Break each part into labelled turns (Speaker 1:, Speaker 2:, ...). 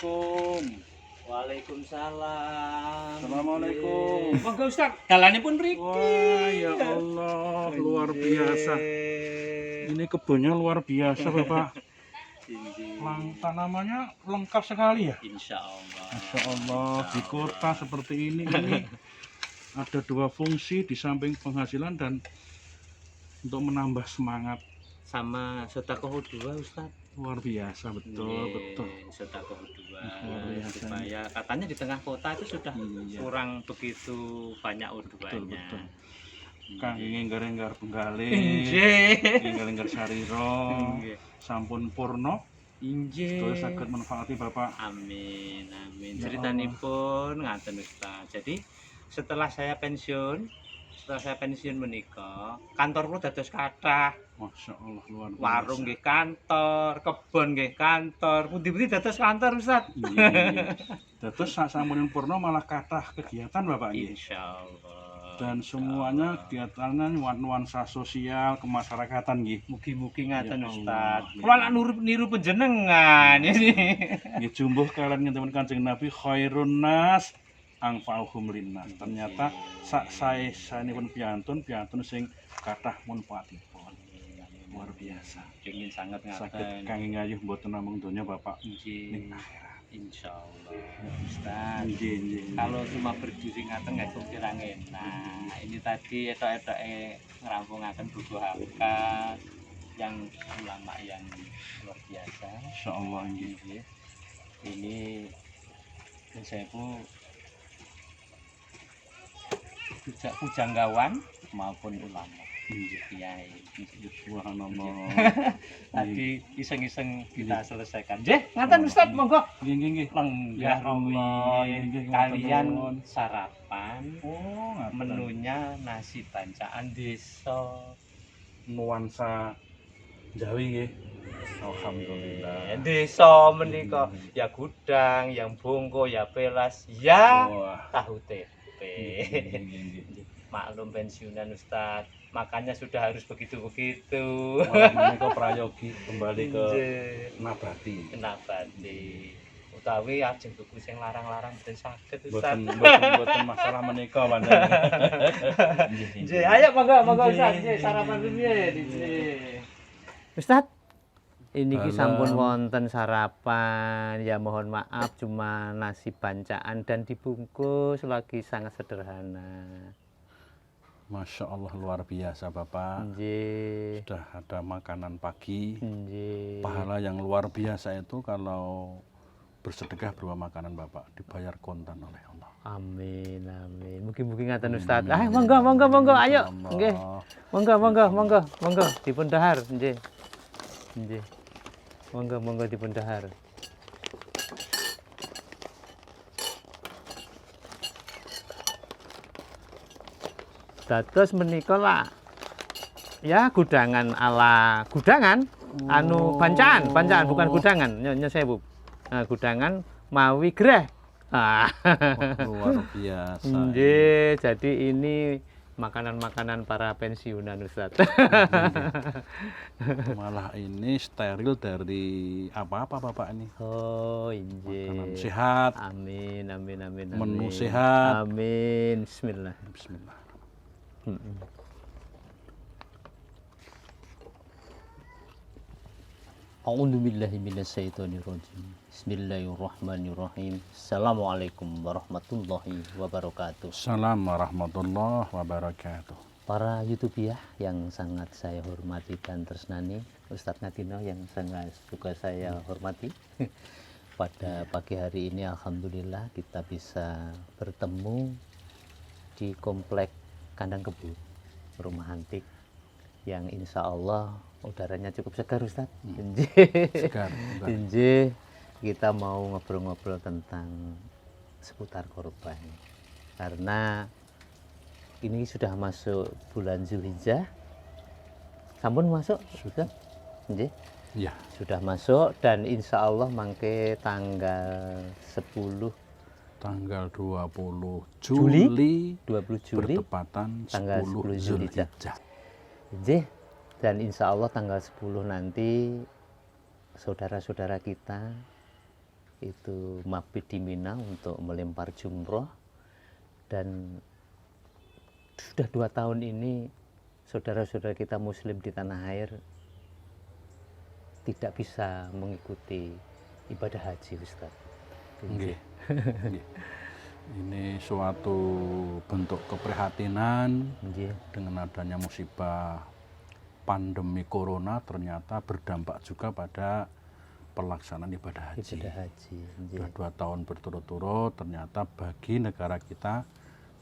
Speaker 1: Assalamualaikum.
Speaker 2: Waalaikumsalam.
Speaker 1: Assalamualaikum.
Speaker 2: Monggo Ustaz, dalanipun mriki.
Speaker 1: Wah, ya Allah, luar biasa. Ini kebunnya luar biasa, Bapak. Tanamannya lengkap sekali ya.
Speaker 2: Insya Allah.
Speaker 1: Masya Allah, di kota seperti ini ada dua fungsi di samping penghasilan dan untuk menambah semangat.
Speaker 2: Sama sedekah dua Ustaz.
Speaker 1: Luar biasa, betul.
Speaker 2: Sedekah dua.
Speaker 1: Luar biasa.
Speaker 2: Supaya katanya di tengah kota itu sudah
Speaker 1: Iya.
Speaker 2: kurang begitu banyak uduannya.
Speaker 1: Betul. Kang inggar-inggar penggalih,
Speaker 2: Injih.
Speaker 1: inggar-inggar sariro,
Speaker 2: Injih.
Speaker 1: sampun purno,
Speaker 2: Injih.
Speaker 1: terus saged manfaati Bapak.
Speaker 2: Amin, amin.
Speaker 1: Ya
Speaker 2: Ceritanipun ngaten Ustaz. Jadi setelah saya pensiun menikah, kantor kula dados kathah.
Speaker 1: Masya Allah, luar biasa.
Speaker 2: Warung nggih kantor, kebon nggih kantor, pundi-pundi dados kantor Ustaz.
Speaker 1: Iya. Terus sasampunipun purno malah kathah kegiatan Bapak nggih.
Speaker 2: Insyaallah.
Speaker 1: Dan semuanya kegiatannya nuansa sosial kemasyarakatan nggih.
Speaker 2: Mugi-mugi ngaten
Speaker 1: Ya
Speaker 2: Ustaz.
Speaker 1: Allah.
Speaker 2: Kula nak niru panjenengan ini.
Speaker 1: Nggih jumbuh kalian ngenten Kanjeng Nabi khairun nas angfa'uhum linnas. Ternyata saenipun piantun sing kathah manfaatipun. Luar biasa.
Speaker 2: Ingin sangat
Speaker 1: Saged
Speaker 2: ngaten.
Speaker 1: kangge ngayuh mboten namung donya Bapak
Speaker 2: Nggih.
Speaker 1: ning akhirat.
Speaker 2: Insyaallah. Ustaz.
Speaker 1: Nggih.
Speaker 2: Kalau cuma berdiri ngaten nggak kurang enak. Ini tadi etok-etoke ngerampungaken buku hamka yang ulama yang luar biasa.
Speaker 1: Insyaallah nggih.
Speaker 2: Nggih. Ini saya pun pujanggawan maupun ulama. Kiai.
Speaker 1: Subhanallah.
Speaker 2: Tadi iseng-iseng kita selesaikan. Ngaten Ustaz, monggo.
Speaker 1: Nggih.
Speaker 2: Lenggah
Speaker 1: Ya Allah,
Speaker 2: rumiyin.
Speaker 1: nggih,
Speaker 2: Kalian
Speaker 1: ngatur nuwun.
Speaker 2: sarapan.
Speaker 1: Oh, ngaten.
Speaker 2: Menunya nasi bancaan desa.
Speaker 1: Nuansa Jawi nggih. Alhamdulillah.
Speaker 2: Desa menika ya gudang, yang bongko, ya pelas, ya
Speaker 1: Wah.
Speaker 2: tahu tempe.
Speaker 1: Nggih.
Speaker 2: Maklum pensiunan Ustaz, makanya sudah harus begitu-begitu.
Speaker 1: Menika prayogi kembali ke nabati.
Speaker 2: Kenabati. Utawi ajeng tuku sing larang-larang mboten saged Ustaz.
Speaker 1: Boten masalah menika panjenengan.
Speaker 2: Nggih, ayo monggo Ustaz, nggih sarapan rumiyin nggih. Ustaz, ini ki sampun wonten sarapan, ya mohon maaf cuma nasi bancaan dan dibungkus lagi sangat sederhana.
Speaker 1: Masya Allah luar biasa Bapak.
Speaker 2: Nggih.
Speaker 1: Sudah ada makanan pagi.
Speaker 2: Nggih.
Speaker 1: Pahala yang luar biasa itu kalau bersedekah berupa makanan Bapak dibayar kontan oleh Allah.
Speaker 2: Amin. Mugi-mugi ngaten Ustaz. Monggo ayo. Nggih. Monggo dipun dahar nggih. Monggo dipun dahar. Dados menika lah ya gudangan ala gudangan anu bancaan bukan gudangan nyonya sewu. Nah, gudangan mawi greh.
Speaker 1: Luar biasa.
Speaker 2: Nggih, jadi ini makanan-makanan para pensiunan Ustaz.
Speaker 1: Malah ini steril dari apa-apa Bapak ini.
Speaker 2: Oh,
Speaker 1: Makanan
Speaker 2: injih.
Speaker 1: sehat,
Speaker 2: Amin.
Speaker 1: menu sehat.
Speaker 2: Amin. Bismillah.
Speaker 1: Bismillah.
Speaker 2: A'udzubillahi minasyaitonirrajim. Bismillahirrahmanirrahim. Assalamualaikum warahmatullahi wabarakatuh.
Speaker 1: Assalamualaikum warahmatullahi wabarakatuh.
Speaker 2: Para YouTuber yang sangat saya hormati dan tresnani, Ustadz Ngatino yang sangat juga saya hormati. Pada pagi hari ini alhamdulillah kita bisa bertemu di komplek Kandang Kebu, rumah antik yang insya Allah udaranya cukup segar Ustadz.
Speaker 1: Segar.
Speaker 2: Injih, kita mau ngobrol-ngobrol tentang seputar korban. Karena ini sudah masuk bulan Zulhijjah. Sampun masuk? Sudah. Injih.
Speaker 1: Ya.
Speaker 2: Sudah masuk dan insya Allah mangke tanggal 10
Speaker 1: Tanggal 20
Speaker 2: Juli
Speaker 1: Juli
Speaker 2: 20 Juli
Speaker 1: bertepatan
Speaker 2: tanggal
Speaker 1: 10
Speaker 2: 10
Speaker 1: Zulhijjah.
Speaker 2: Injih. Dan insya Allah tanggal 10 nanti saudara-saudara kita itu mabit di Mina untuk melempar jumroh, dan sudah 2 tahun ini saudara-saudara kita muslim di tanah air tidak bisa mengikuti ibadah haji, Ustaz.
Speaker 1: Nggih. Nggih. Ini suatu bentuk keprihatinan
Speaker 2: Nggih.
Speaker 1: dengan adanya musibah pandemi corona ternyata berdampak juga pada pelaksanaan ibadah haji.
Speaker 2: Ibadah haji. Nggih.
Speaker 1: Sudah 2 tahun berturut-turut ternyata bagi negara kita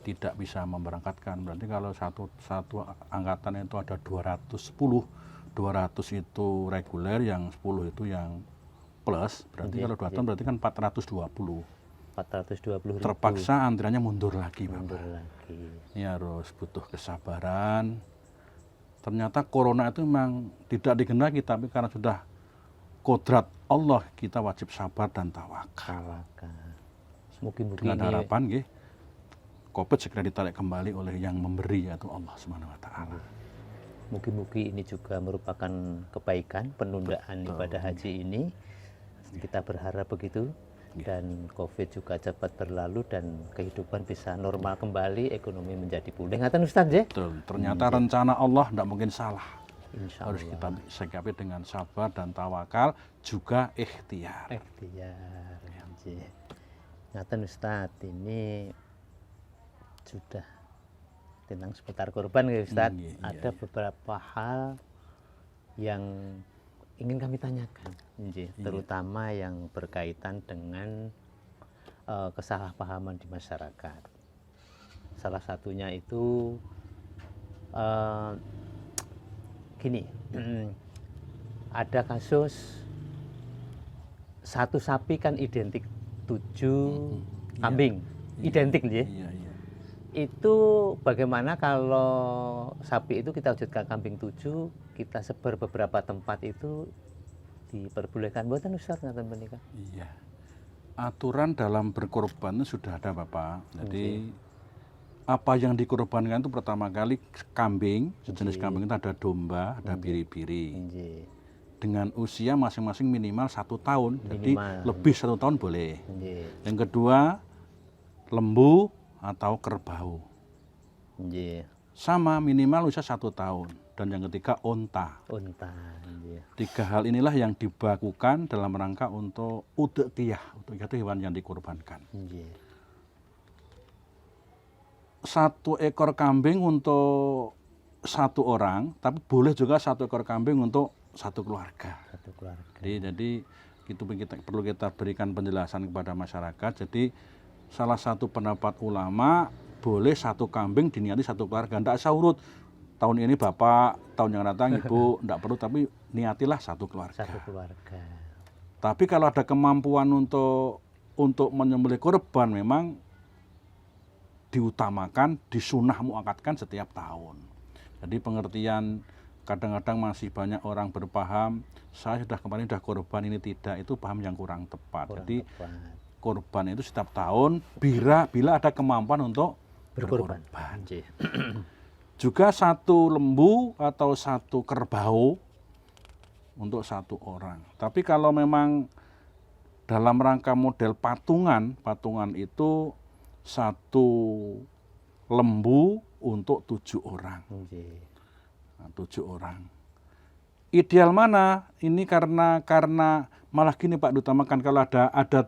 Speaker 1: tidak bisa memberangkatkan. Berarti kalau satu angkatan itu ada 210, 200 itu reguler, yang 10 itu yang plus. Berarti
Speaker 2: Nggih,
Speaker 1: kalau 2 tahun berarti kan 420.
Speaker 2: 420.000
Speaker 1: Terpaksa antriannya mundur lagi,
Speaker 2: mundur
Speaker 1: Bapak.
Speaker 2: lagi.
Speaker 1: Ini harus butuh kesabaran. Ternyata corona itu memang tidak digendaki, tapi karena sudah kodrat Allah, kita wajib sabar dan tawakal.
Speaker 2: Mungkin
Speaker 1: Dengan harapan nggih, COVID segera ditarik kembali oleh yang memberi, yaitu Allah Subhanahu wa taala.
Speaker 2: mungkin ini juga merupakan kebaikan penundaan ibadah haji ini. Kita berharap begitu. Dan COVID juga cepat berlalu dan kehidupan bisa normal kembali, ekonomi menjadi pulih. Ngaten Ustaz ya?
Speaker 1: Betul. Ternyata rencana Allah tidak mungkin salah.
Speaker 2: Insya
Speaker 1: Harus
Speaker 2: Allah.
Speaker 1: kita sikapi dengan sabar dan tawakal, juga ikhtiar.
Speaker 2: Ikhtiar. Nggih. Ngaten Ustaz, ini sudah tentang seputar kurban ya Ustaz.
Speaker 1: Iya,
Speaker 2: Ada beberapa hal yang ingin kami tanyakan, terutama yang berkaitan dengan kesalahpahaman di masyarakat. Salah satunya itu gini, ada kasus satu sapi kan identik 7 kambing, identik ya.
Speaker 1: Iya.
Speaker 2: Itu bagaimana kalau sapi itu kita wujudkan kambing 7, kita sebar beberapa tempat, itu diperbolehkan buatan Ustaz ngaten menika?
Speaker 1: Iya. Aturan dalam berkorban itu sudah ada, Bapak. Jadi apa yang dikorbankan itu pertama kali kambing, sejenis kambing itu ada domba, ada biri-biri.
Speaker 2: Nggih.
Speaker 1: Dengan usia masing-masing minimal 1 tahun. Jadi
Speaker 2: Minimal.
Speaker 1: lebih 1 tahun boleh.
Speaker 2: Nggih.
Speaker 1: Yang kedua, lembu atau kerbau.
Speaker 2: Nggih.
Speaker 1: Sama minimal usia 1 tahun. Dan yang ketiga, onta.
Speaker 2: Unta. Nggih.
Speaker 1: 3 hal inilah yang dibakukan dalam rangka untuk udhiyah. Udhiyah itu hewan yang dikorbankan.
Speaker 2: Nggih.
Speaker 1: 1 ekor kambing untuk 1 orang, tapi boleh juga 1 ekor kambing untuk 1 keluarga.
Speaker 2: Satu keluarga.
Speaker 1: Jadi itu perlu kita berikan penjelasan kepada masyarakat. Jadi salah satu pendapat ulama, boleh 1 kambing diniati 1 keluarga. Tidak usah urut. Tahun ini bapak, tahun yang datang ibu, tidak perlu, tapi niatilah 1 keluarga.
Speaker 2: 1 keluarga.
Speaker 1: Tapi kalau ada kemampuan untuk menyembelih korban, memang diutamakan, disunah muakatkan setiap tahun. Jadi pengertian, kadang-kadang masih banyak orang berpaham, saya kemarin sudah korban, ini tidak, itu paham yang kurang tepat. Jadi korban itu setiap tahun bila ada kemampuan untuk berkorban.
Speaker 2: Nggih.
Speaker 1: Juga 1 lembu atau 1 kerbau untuk 1 orang. Tapi kalau memang dalam rangka model patungan itu 1 lembu untuk 7 orang.
Speaker 2: Nggih.
Speaker 1: Nah, 7 orang. Ideal mana? Ini karena malah gini Pak, diutamakan kalau ada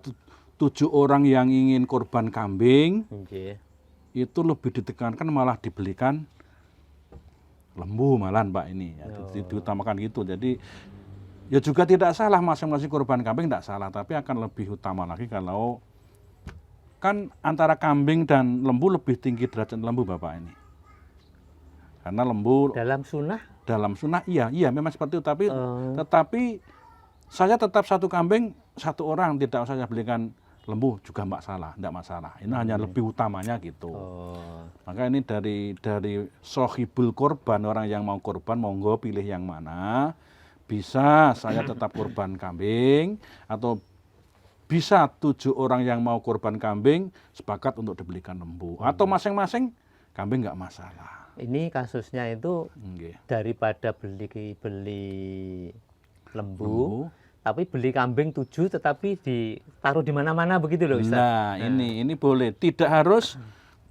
Speaker 1: 7 orang yang ingin korban kambing,
Speaker 2: Nggih.
Speaker 1: itu lebih ditekankan malah dibelikan lembu malahan Pak ini. Ya, diutamakan gitu. Jadi ya juga tidak salah, masing-masing korban kambing tidak salah, tapi akan lebih utama lagi kalau kan antara kambing dan lembu lebih tinggi derajat lembu Bapak ini. Karena lembu
Speaker 2: Dalam sunnah
Speaker 1: iya memang seperti itu, tetapi saya tetap 1 kambing 1 orang, tidak usah saya belikan lembu juga tidak masalah. Ini hanya lebih utamanya gitu. Maka ini dari sohibul korban, orang yang mau korban monggo pilih yang mana. Bisa saya tetap korban kambing, atau bisa 7 orang yang mau korban kambing sepakat untuk dibelikan lembu, atau masing-masing kambing nggak masalah.
Speaker 2: Ini kasusnya itu
Speaker 1: Nggih.
Speaker 2: daripada beli lembu, tapi beli kambing 7 tetapi ditaruh di mana-mana begitu loh Ustaz.
Speaker 1: Nah, ini boleh. Tidak harus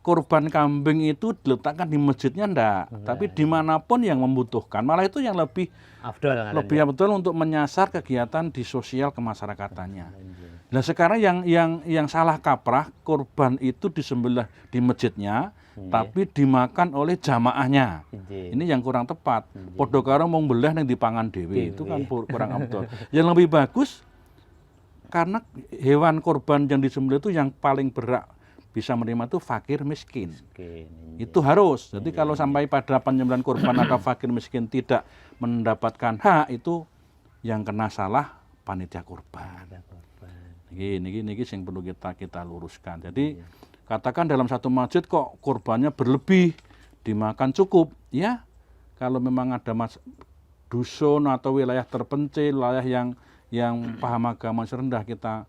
Speaker 1: kurban kambing itu diletakkan di masjidnya enggak, tapi dimanapun yang membutuhkan. Malah itu yang lebih
Speaker 2: Afdol
Speaker 1: betul untuk menyasar kegiatan di sosial kemasyarakatannya. Nah sekarang yang salah kaprah, kurban itu disembelih di masjidnya, tapi dimakan oleh jamaahnya. Ini yang kurang tepat. Padha karo mung mbeleh ning dipangan dhewe, itu kan kurang afdol. Yang lebih bagus karena hewan kurban yang disembelih itu yang paling berhak bisa menerima itu fakir miskin. Itu harus. Jadi kalau sampai pada penyembelihan kurban atau fakir miskin tidak mendapatkan hak, itu yang kena salah panitia kurban. Ini yang perlu kita luruskan. Jadi katakan dalam satu masjid kok kurbannya berlebih, dimakan cukup, ya kalau memang ada dusun atau wilayah terpencil, wilayah yang paham agama rendah, kita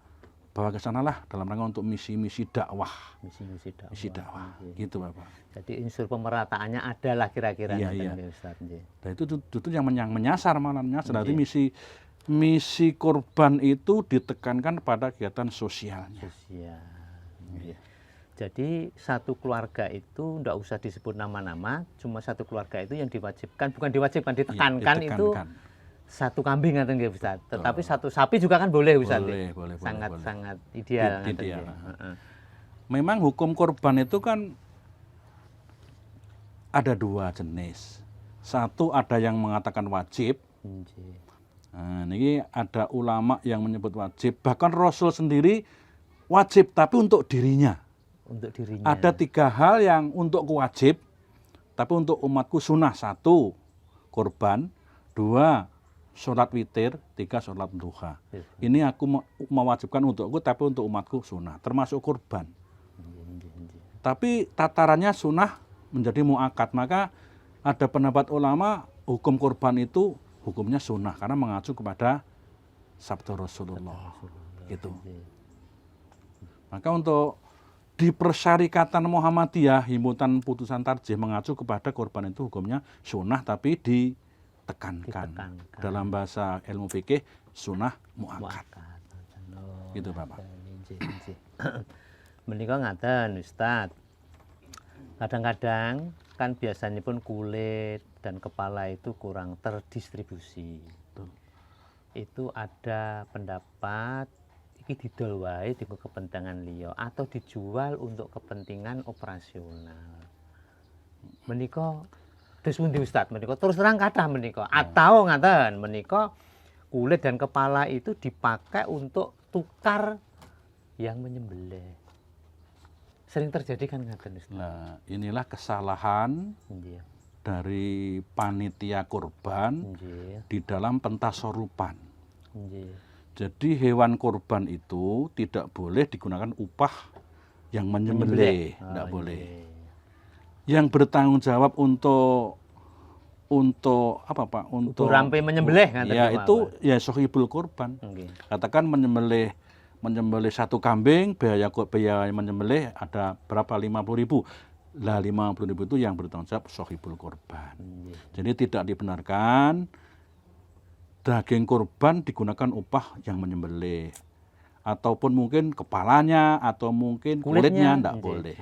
Speaker 1: bawa ke sana lah dalam rangka untuk misi dakwah. Misi dakwah. Gitu Bapak.
Speaker 2: Jadi unsur pemerataannya ada lah kira-kira.
Speaker 1: Iya. Nah itu yang menyasar malah menyasar. Jadi misi kurban itu ditekankan pada kegiatan sosialnya.
Speaker 2: Jadi satu keluarga itu enggak usah disebut nama-nama, cuma satu keluarga itu yang diwajibkan, bukan diwajibkan, ditekankan. Itu satu kambing ngaten nggih Ustaz. Tetapi satu sapi juga kan boleh Ustaz.
Speaker 1: Boleh.
Speaker 2: Sangat ideal
Speaker 1: ngaten. Memang hukum kurban itu kan ada 2 jenis. Satu ada yang mengatakan wajib. Nah, ini ada ulama yang menyebut wajib. Bahkan Rasul sendiri wajib tapi untuk dirinya. Ada 3 hal yang untuk wajib, tapi untuk umatku sunnah. 1, kurban. 2, sholat witir. 3, sholat duha. Ini aku mewajibkan untukku, tapi untuk umatku sunnah, termasuk kurban. Tapi tatarannya sunnah menjadi muakkad. Maka ada pendapat ulama hukum kurban itu hukumnya sunnah karena mengacu kepada sabda Rasulullah. Gitu. Maka untuk di Persyarikatan Muhammadiyah, himpunan putusan tarjih mengacu kepada kurban itu hukumnya sunnah tapi ditekankan. Dalam bahasa ilmu fikih sunnah muakkad. Gitu Bapak.
Speaker 2: Menika ngaten Ustaz. Kadang-kadang kan biasanya pun kulit dan kepala itu kurang terdistribusi. Itu ada pendapat iki didol wae dienggo kepentingan liya atau dijual untuk kepentingan operasional. Menika terus pundi Ustaz? Menika terus terang kathah menika. Atau ngaten menika kulit dan kepala itu dipakai untuk tukar yang menyembelih. Sering terjadi kan ngaten Ustaz.
Speaker 1: Nah, inilah kesalahan dari panitia kurban di dalam pentasorupan. Jadi hewan kurban itu tidak boleh digunakan upah yang menyembelih, tidak boleh. Yang bertanggung jawab untuk apa Pak? Untuk
Speaker 2: rampe menyembelih
Speaker 1: ya itu ya sohibul kurban. Katakan menyembelih 1 kambing, biaya menyembelih ada berapa? 50.000. Lah 50.000 itu yang bertanggung jawab sohibul kurban. Jadi tidak dibenarkan daging kurban digunakan upah yang menyembelih. Ataupun mungkin kepalanya atau mungkin kulitnya tidak boleh.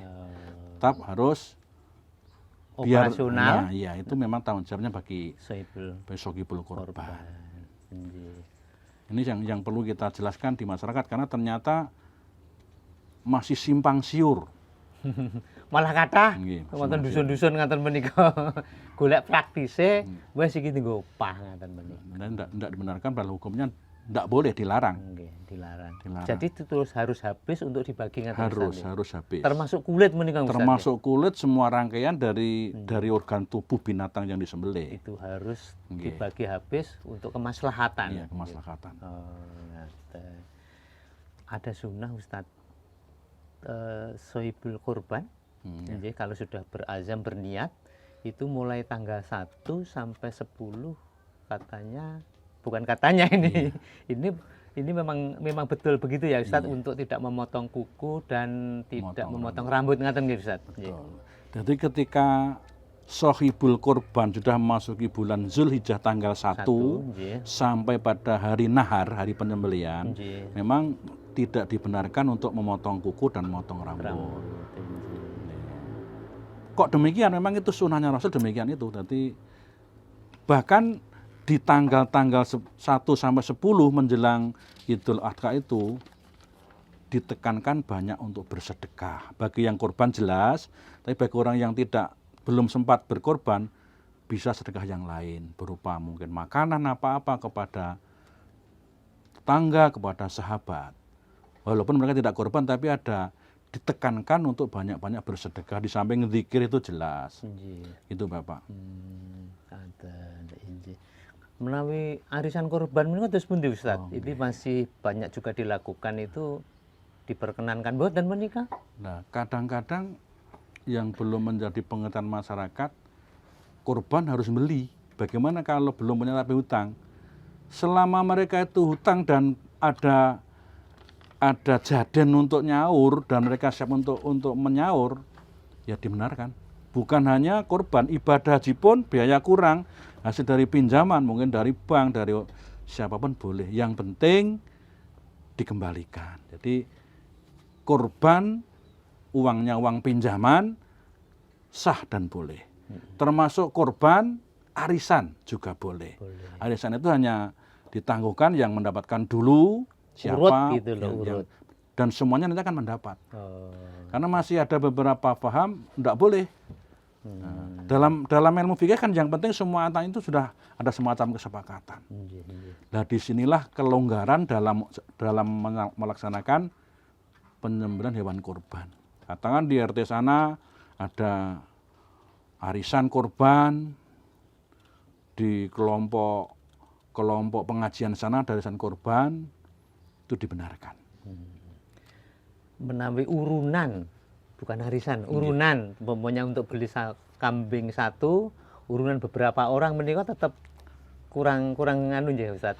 Speaker 1: Tetap harus
Speaker 2: operasional.
Speaker 1: Ya itu memang tanggung jawabnya bagi sohibul kurban. Ini yang perlu kita jelaskan di masyarakat karena ternyata masih simpang siur.
Speaker 2: Malah kathah wonten dusun-dusun ngaten menika golek praktise wis iki nggo upah ngaten menika.
Speaker 1: Ndak dibenarkan padahal hukumnya ndak boleh, dilarang.
Speaker 2: Dilarang. Jadi terus harus habis untuk dibagi ngaten.
Speaker 1: Harus habis.
Speaker 2: Termasuk kulit menika Ustaz.
Speaker 1: Termasuk kulit semua rangkaian dari organ tubuh binatang yang disembelih.
Speaker 2: Itu harus dibagi habis untuk kemaslahatan.
Speaker 1: Iya, kemaslahatan.
Speaker 2: Ada sunnah Ustaz. Sohibul kurban. Jadi kalau sudah berazam berniat itu mulai tanggal 1 sampai 10 katanya, bukan katanya ini. Ini memang betul begitu ya Ustaz, untuk tidak memotong kuku dan tidak memotong rambut ngaten nggih Ustaz.
Speaker 1: Betul. Jadi ketika Sohibul Kurban sudah memasuki bulan Zulhijjah tanggal 1
Speaker 2: nggih.
Speaker 1: sampai pada hari nahar, hari penyembelihan,
Speaker 2: Nggih.
Speaker 1: memang tidak dibenarkan untuk memotong kuku dan memotong rambut.
Speaker 2: Rambut, nggih.
Speaker 1: Kok demikian? Memang itu sunnahnya Rasul demikian itu. Jadi bahkan di tanggal-tanggal 1 sampai 10 menjelang Idul Adha itu ditekankan banyak untuk bersedekah. Bagi yang korban jelas, tapi bagi orang yang belum sempat berkorban, bisa sedekah yang lain berupa mungkin makanan apa-apa kepada tetangga, kepada sahabat. Walaupun mereka tidak korban, tapi ditekankan untuk banyak-banyak bersedekah. Di samping zikir itu jelas.
Speaker 2: Nggih.
Speaker 1: Itu Bapak.
Speaker 2: Katen, inggih. Menawi arisan korban menika terus pundi Ustaz? Ini masih banyak juga dilakukan itu diperkenankan mboten menika?
Speaker 1: Nah, kadang-kadang yang belum menjadi pengertian masyarakat, korban harus beli. Bagaimana kalau belum punya tapi hutang? Selama mereka itu hutang dan ada jaden untuk nyaur dan mereka siap untuk menyaur, ya dibenarkan. Bukan hanya korban, ibadah haji pun biaya kurang, hasil dari pinjaman, mungkin dari bank, dari siapapun boleh. Yang penting dikembalikan. Jadi korban uangnya uang pinjaman sah dan boleh. Termasuk korban arisan juga boleh. Arisan itu hanya ditangguhkan yang mendapatkan dulu siapa
Speaker 2: Urut gitu loh, urut.
Speaker 1: dan semuanya nanti akan mendapat.
Speaker 2: Oh.
Speaker 1: Karena masih ada beberapa paham tidak boleh. Nah, dalam ilmu fikih kan yang penting semua antara itu sudah ada semacam kesepakatan. Nah, disinilah kelonggaran dalam melaksanakan penyembelihan hewan kurban. Katakan di RT sana ada arisan kurban, di kelompok pengajian sana ada arisan kurban, itu dibenarkan.
Speaker 2: Menawi urunan, bukan arisan, urunan, umpamanya untuk beli kambing satu, urunan beberapa orang menika tetap kurang anu nggih Ustaz.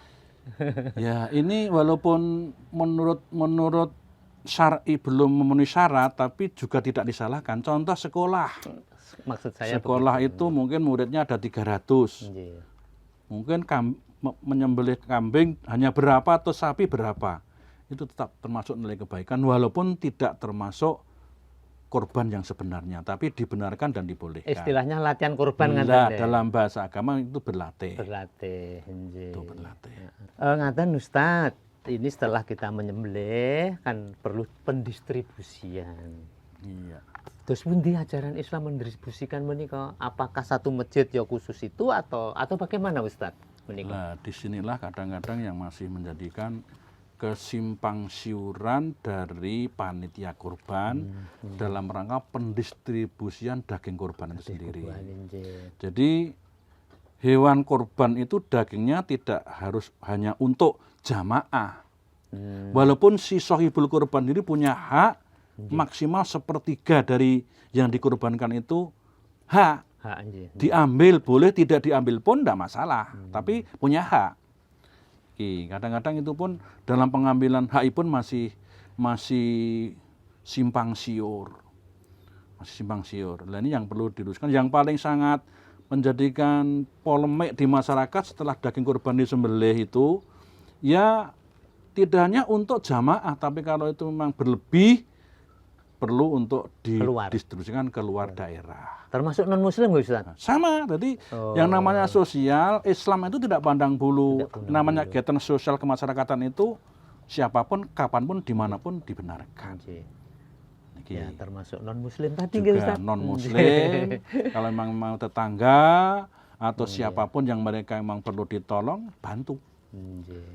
Speaker 1: Ya, ini walaupun menurut syar'i belum memenuhi syarat, tapi juga tidak disalahkan. Contoh sekolah.
Speaker 2: Maksud saya
Speaker 1: Sekolah itu mungkin muridnya ada 300.
Speaker 2: Nggih.
Speaker 1: Mungkin menyembelih kambing hanya berapa atau sapi berapa. Itu tetap termasuk nilai kebaikan walaupun tidak termasuk korban yang sebenarnya, tapi dibenarkan dan dibolehkan.
Speaker 2: Istilahnya latihan kurban
Speaker 1: ngaten. Dalam bahasa agama itu berlatih.
Speaker 2: Berlatih, nggih.
Speaker 1: Itu berlatih.
Speaker 2: Ngaten Ustaz, ini setelah kita menyembelih kan perlu pendistribusian.
Speaker 1: Iya.
Speaker 2: Terus pundi ajaran Islam mendistribusikan menika? Apakah satu masjid ya khusus itu atau bagaimana Ustaz menika?
Speaker 1: Nah, disinilah kadang-kadang yang masih menjadikan kesimpang siuran dari panitia kurban dalam rangka pendistribusian daging kurban itu sendiri. Jadi hewan kurban itu dagingnya tidak harus hanya untuk jamaah. Walaupun si sohibul kurban ini punya hak maksimal 1/3 dari yang dikurbankan itu hak. Diambil boleh, tidak diambil pun tidak masalah, tapi punya hak. Kadang-kadang itu pun dalam pengambilan hak pun masih simpang siur. Nah, ini yang perlu diluruskan. Yang paling sangat menjadikan polemik di masyarakat setelah daging kurban disembelih itu, ya tidak hanya untuk jamaah, tapi kalau itu memang berlebih, perlu untuk didistribusikan keluar daerah.
Speaker 2: Termasuk non-muslim nggak Ustaz?
Speaker 1: Sama, jadi yang namanya sosial, Islam itu tidak pandang bulu. Namanya kegiatan sosial kemasyarakatan itu siapapun, kapanpun, dimanapun dibenarkan.
Speaker 2: Ya, termasuk non-muslim tadi
Speaker 1: juga
Speaker 2: Ustaz?
Speaker 1: Non-muslim, kalau memang mau tetangga atau siapapun yang mereka memang perlu ditolong, bantu.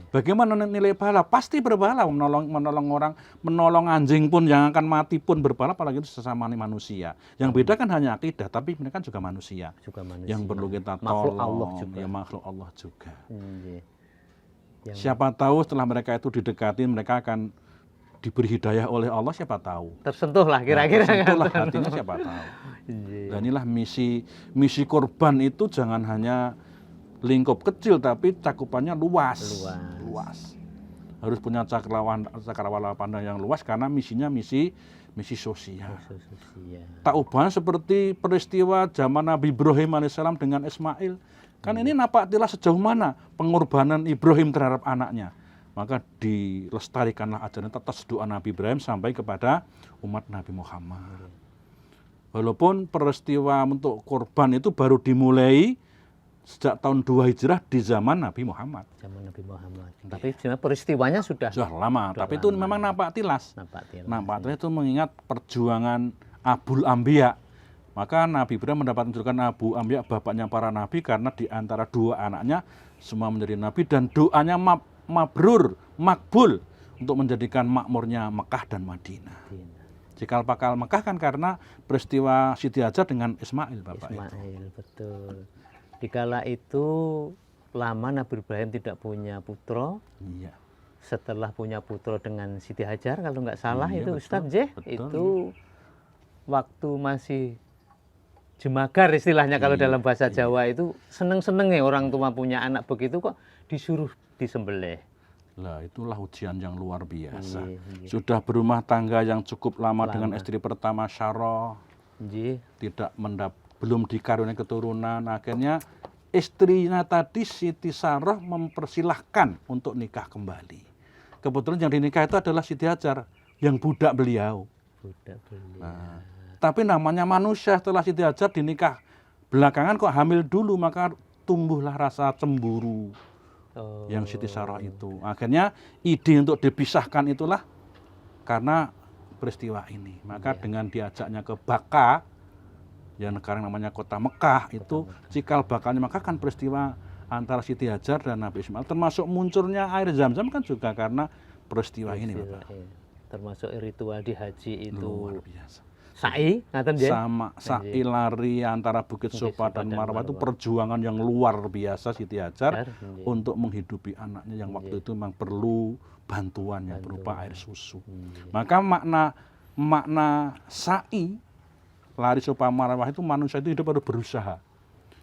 Speaker 1: Bagaimana nilai pahala? Pasti berpahala menolong orang, menolong anjing pun yang akan mati pun berpahala, apalagi itu sesama manusia. Yang beda kan hanya akidah, tapi mereka juga manusia. Yang perlu kita tolong.
Speaker 2: Makhluk Allah juga.
Speaker 1: Ya, makhluk Allah juga.
Speaker 2: Yang...
Speaker 1: Siapa tahu setelah mereka itu didekati, mereka akan diberi hidayah oleh Allah, siapa tahu.
Speaker 2: Tersentuh lah kira-kira.
Speaker 1: Tersentuh lah hatinya, siapa tahu. Dan inilah misi korban itu jangan hanya lingkup kecil, tapi cakupannya luas. Harus punya cakrawala pandang yang luas, karena misinya misi misi sosial.
Speaker 2: Sosial.
Speaker 1: Tak ubah seperti peristiwa zaman Nabi Ibrahim alaihissalam dengan Ismail. Kan ini napaktilah sejauh mana pengorbanan Ibrahim terhadap anaknya. Maka dilestarikanlah ajaran atas doa Nabi Ibrahim sampai kepada umat Nabi Muhammad. Walaupun peristiwa untuk korban itu baru dimulai sejak tahun 2 Hijrah di zaman Nabi Muhammad.
Speaker 2: Zaman Nabi Muhammad. Tapi sebenarnya peristiwanya sudah
Speaker 1: lama. Tapi itu memang nampak tilas. Nampak tilas itu mengingat perjuangan Abul Anbiya. Maka Nabi Ibrahim mendapat julukan Abu Anbiya, bapaknya para nabi, karena di antara 2 anaknya semua menjadi nabi dan doanya mabrur, makbul untuk menjadikan makmurnya Mekah dan Madinah. Cikal bakal Mekah kan karena peristiwa Siti Hajar dengan Ismail, Bapak.
Speaker 2: Ismail, betul. Dikala itu lama Nabi Ibrahim tidak punya putra.
Speaker 1: Iya.
Speaker 2: Setelah punya putra dengan Siti Hajar, kalau nggak salah
Speaker 1: Iya,
Speaker 2: itu
Speaker 1: betul,
Speaker 2: Ustadz
Speaker 1: betul.
Speaker 2: itu waktu masih jemagar istilahnya kalau dalam bahasa Jawa itu seneng-senengnya orang tua punya anak begitu kok disuruh disembelih.
Speaker 1: Lah itulah ujian yang luar biasa.
Speaker 2: Iya.
Speaker 1: Sudah berumah tangga yang cukup lama dengan istri pertama Syarah,
Speaker 2: Iya.
Speaker 1: belum dikaruniai keturunan. Akhirnya istrinya tadi Siti Sarah mempersilahkan untuk nikah kembali. Kebetulan yang dinikah itu adalah Siti Hajar yang budak beliau.
Speaker 2: Budak beliau.
Speaker 1: Nah, tapi namanya manusia, setelah Siti Hajar dinikah belakangan kok hamil dulu, maka tumbuhlah rasa cemburu yang Siti Sarah itu. Akhirnya ide untuk dipisahkan itulah karena peristiwa ini. Maka dengan diajaknya ke Baka, yang sekarang namanya kota Mekah, itu cikal bakalnya Mekah kan peristiwa antara Siti Hajar dan Nabi Ismail. Termasuk munculnya air Zam-Zam kan juga karena peristiwa ini, Bapak.
Speaker 2: Termasuk ritual di haji itu.
Speaker 1: Luar biasa.
Speaker 2: Sa'i, ngaten nggih.
Speaker 1: Sama sa'i lari antara Bukit Sofa dan Marwah itu perjuangan yang luar biasa Siti Hajar untuk menghidupi anaknya yang waktu itu memang perlu bantuan yang berupa air susu. Maka makna sa'i lari Sofa Marwah itu manusia itu hidup harus berusaha.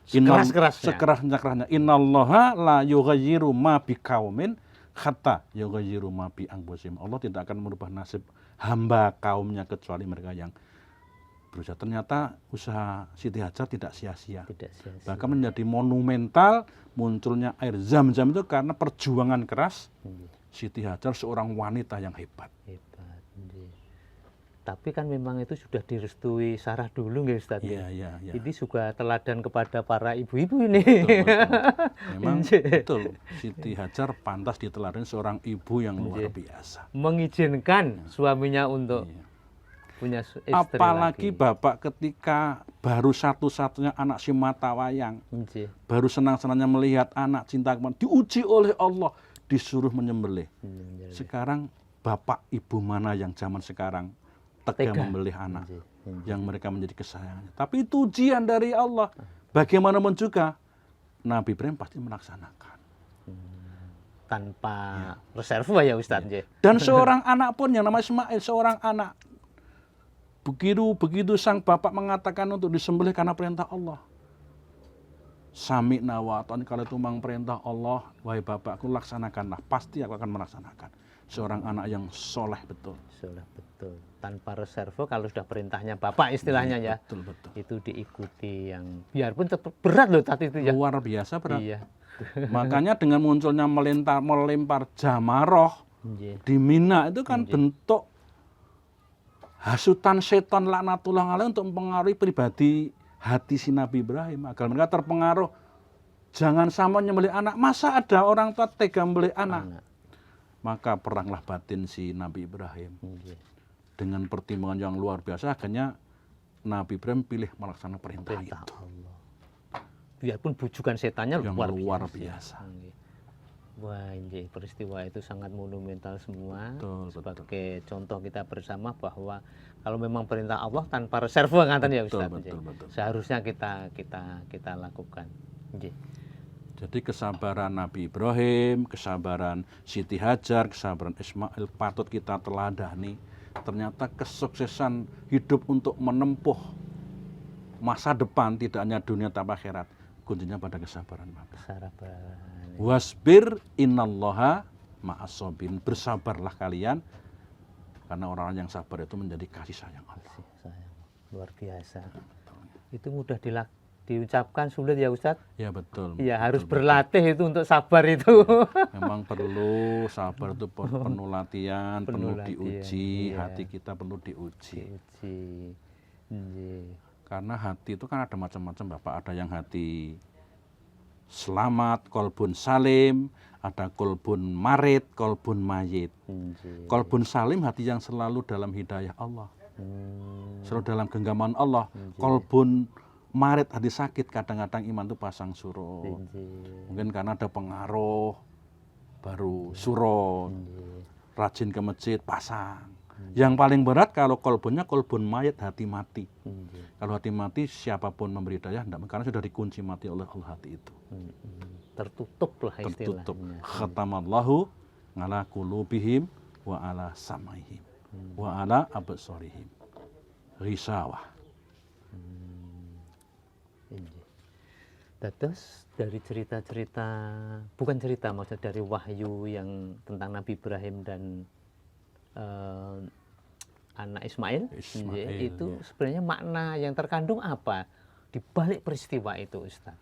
Speaker 1: Sekeras-kerasnya. Innallaha la yughayyiru ma biqaumin hatta yughayyiru ma bi anfusihim. Allah tidak akan merubah nasib hamba kaumnya kecuali mereka yang berusaha. Ternyata usaha Siti Hajar tidak sia-sia. Bahkan menjadi monumental munculnya air Zam-Zam itu karena perjuangan keras Siti Hajar, seorang wanita yang hebat.
Speaker 2: Tapi kan memang itu sudah direstui Sarah dulu nggih Ustaz.
Speaker 1: Iya.
Speaker 2: Ini juga teladan kepada para ibu-ibu ini.
Speaker 1: Betul. Memang betul. Siti Hajar pantas diteladani seorang ibu yang luar biasa.
Speaker 2: Mengizinkan suaminya untuk punya istri
Speaker 1: apalagi
Speaker 2: lagi.
Speaker 1: Bapak ketika baru satu-satunya anak si mata wayang, baru senang-senangnya melihat anak cinta kemana, diuji oleh Allah, disuruh menyembelih. Sekarang bapak ibu mana yang zaman sekarang tega membelih anak yang mereka menjadi kesayangannya? Tapi itu ujian dari Allah. Bagaimanapun juga Nabi Ibrahim pasti melaksanakan
Speaker 2: tanpa reserve ya Ustaz.
Speaker 1: Dan seorang anak pun yang namanya Ismail, seorang anak, begitu sang bapak mengatakan untuk disembelih karena perintah Allah, sami'na wa ata'na, kalau itu memang perintah Allah, wahai bapakku laksanakanlah, pasti aku akan melaksanakan. Seorang anak yang soleh betul.
Speaker 2: Tanpa reserve, kalau sudah perintahnya bapak istilahnya ya.
Speaker 1: Betul.
Speaker 2: Itu diikuti, yang biarpun berat loh tadi itu ya.
Speaker 1: Luar biasa berat.
Speaker 2: Iya.
Speaker 1: Makanya dengan munculnya melempar jamaroh di Mina itu kan bentuk hasutan setan laknatullah alaih untuk mempengaruhi pribadi hati si Nabi Ibrahim agar mereka terpengaruh. Jangan sama nyembelih anak. Masa ada orang tua tega membelih anak? Maka peranglah batin si Nabi Ibrahim. Dengan pertimbangan yang luar biasa, akhirnya Nabi Ibrahim pilih melaksanakan perintah itu.
Speaker 2: Allah. Biarpun bujukan setannya
Speaker 1: yang luar biasa.
Speaker 2: Wah, ini peristiwa itu sangat monumental semua. Sebagai contoh kita bersama bahwa kalau memang perintah Allah tanpa reserve ngaten ya Ustaz. Betul. Seharusnya kita lakukan.
Speaker 1: Jadi kesabaran Nabi Ibrahim, kesabaran Siti Hajar, kesabaran Ismail patut kita teladani. Ternyata kesuksesan hidup untuk menempuh masa depan tidak hanya dunia tapi akhirat, kuncinya pada kesabaran. Wasbir innallaha ma'as-sabirin. Bersabarlah kalian Karena orang yang sabar itu menjadi kasih sayang Allah.
Speaker 2: Kasih sayang luar biasa. Itu mudah diucapkan, sulit ya Ustadz?
Speaker 1: Ya betul.
Speaker 2: Iya, harus
Speaker 1: betul.
Speaker 2: berlatih itu untuk sabar itu.
Speaker 1: Memang perlu sabar itu penuh latihan, penuh diuji,
Speaker 2: iya.
Speaker 1: hati kita perlu diuji.
Speaker 2: Diuji. Iya.
Speaker 1: Karena hati itu kan ada macam-macam Bapak, ada yang hati selamat, kolbun salim, ada kolbun marid, kolbun mayit.
Speaker 2: Iya.
Speaker 1: Kolbun salim hati yang selalu dalam hidayah Allah, selalu dalam genggaman Allah. Kolbun marid hati sakit, kadang-kadang iman itu pasang surut. Mungkin karena ada pengaruh baru surut, rajin ke masjid pasang. Yang paling berat kalau kolbunnya kolbun mayit, hati mati. Kalau hati mati siapapun memberi daya tidak, karena sudah dikunci mati oleh Allah hati itu.
Speaker 2: Tertutup lah istilahnya.
Speaker 1: Tertutup. Khatamallahu ala qulubihim wa ala samaihim wa ala absarihim ghisawah.
Speaker 2: Terus dari cerita-cerita, bukan cerita, maksud dari wahyu yang tentang Nabi Ibrahim dan anak Ismail, itu sebenarnya makna yang terkandung apa di balik peristiwa itu, Ustaz?